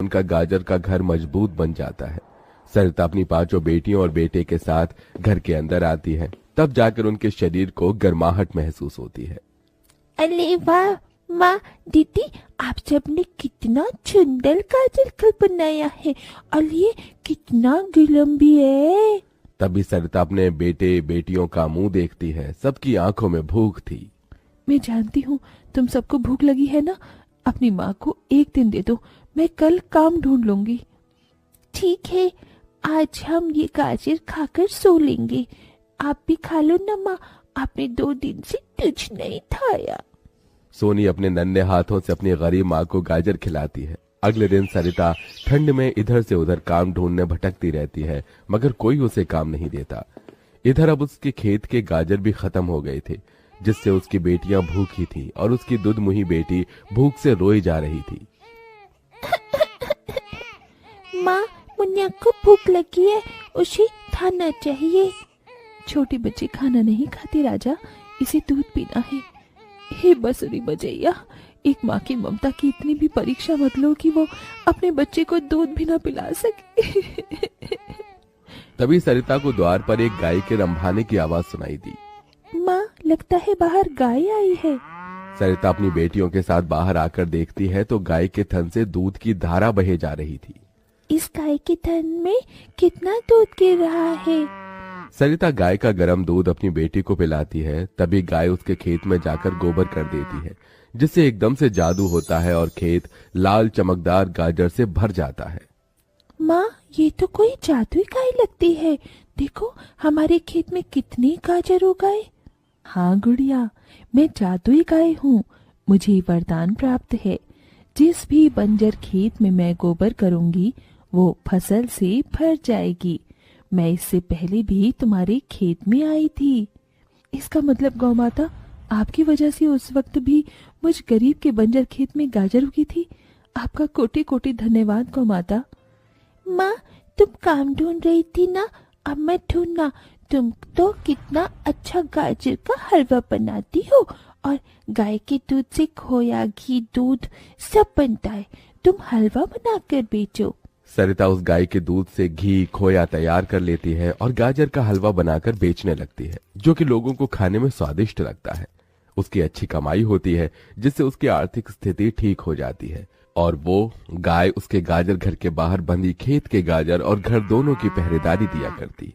उनका गाजर का घर मजबूत बन जाता है। सरिता अपनी 5 बेटियों और बेटे के साथ घर के अंदर आती है। तब जाकर उनके शरीर को गर्माहट महसूस होती है। अरे वाह माँ, दीदी, आप सबने कितना सुंदर गाजर घर बनाया है और ये कितना गरम भी है। तभी सरिता अपने बेटे बेटियों का मुंह देखती है। सबकी आंखों में भूख थी। मैं जानती हूँ तुम सबको भूख लगी है ना। अपनी माँ को एक दिन दे दो, मैं कल काम ढूंढ लूंगी। ठीक है, आज हम ये गाजर खाकर सो लेंगे। आप भी खा लो ना माँ, आपने 2 दिन से कुछ नहीं खाया। सोनी अपने नन्हे हाथों से अपनी गरीब माँ को गाजर खिलाती है। अगले दिन सरिता ठंड में इधर से उधर काम ढूंढने भटकती रहती है, मगर कोई उसे काम नहीं देता। इधर अब उसके खेत के गाजर भी खत्म हो गए थे, जिससे उसकी बेटियां भूखी थी और उसकी दुधमुही बेटी भूख से रोई जा रही थी। माँ, मुन्ना को भूख लगी है, उसे खाना चाहिए। छोटी बच्ची खाना नहीं खाती राजा, इसे दूध पीना है। हे बसुरी बजैया, एक माँ की ममता की इतनी भी परीक्षा मत लो कि वो अपने बच्चे को दूध भी ना पिला सके। तभी सरिता को द्वार पर एक गाय के रंभाने की आवाज सुनाई दी। माँ, लगता है बाहर गाय आई है। सरिता अपनी बेटियों के साथ बाहर आकर देखती है तो गाय के थन से दूध की धारा बहे जा रही थी। इस गाय के थन में कितना दूध गिर रहा है। सरिता गाय का गर्म दूध अपनी बेटी को पिलाती है। तभी गाय उसके खेत में जाकर गोबर कर देती है, जिससे एकदम से जादू होता है और खेत लाल चमकदार गाजर से भर जाता है। माँ, ये तो कोई जादुई गाय लगती है। देखो, हमारे खेत में कितने गाजर हो गए। हाँ गुड़िया, मैं जादुई गाय हूँ। मुझे वरदान प्राप्त है। जिस भी बंजर खेत में मैं गोबर करूंगी वो फसल से भर जाएगी। मैं इससे पहले भी तुम्हारे खेत में आई थी। इसका मतलब गौ माता, आपकी वजह से उस वक्त भी मुझ गरीब के बंजर खेत में गाजर उगी थी। आपका कोटि कोटि धन्यवाद गौ माता। माँ, तुम काम ढूंढ रही थी ना, अब मैं ढूंढना। तुम तो कितना अच्छा गाजर का हलवा बनाती हो और गाय के दूध से खोया, घी, दूध सब बनता है। तुम हलवा बनाकर बेचो। सरिता उस गाय के दूध से घी खोया तैयार कर लेती है और गाजर का हलवा बनाकर बेचने लगती है, जो कि लोगों को खाने में स्वादिष्ट लगता है। उसकी अच्छी कमाई होती है, जिससे उसकी आर्थिक स्थिति ठीक हो जाती है और वो गाय उसके गाजर घर के बाहर बंधी खेत के गाजर और घर दोनों की पहरेदारी दिया करती।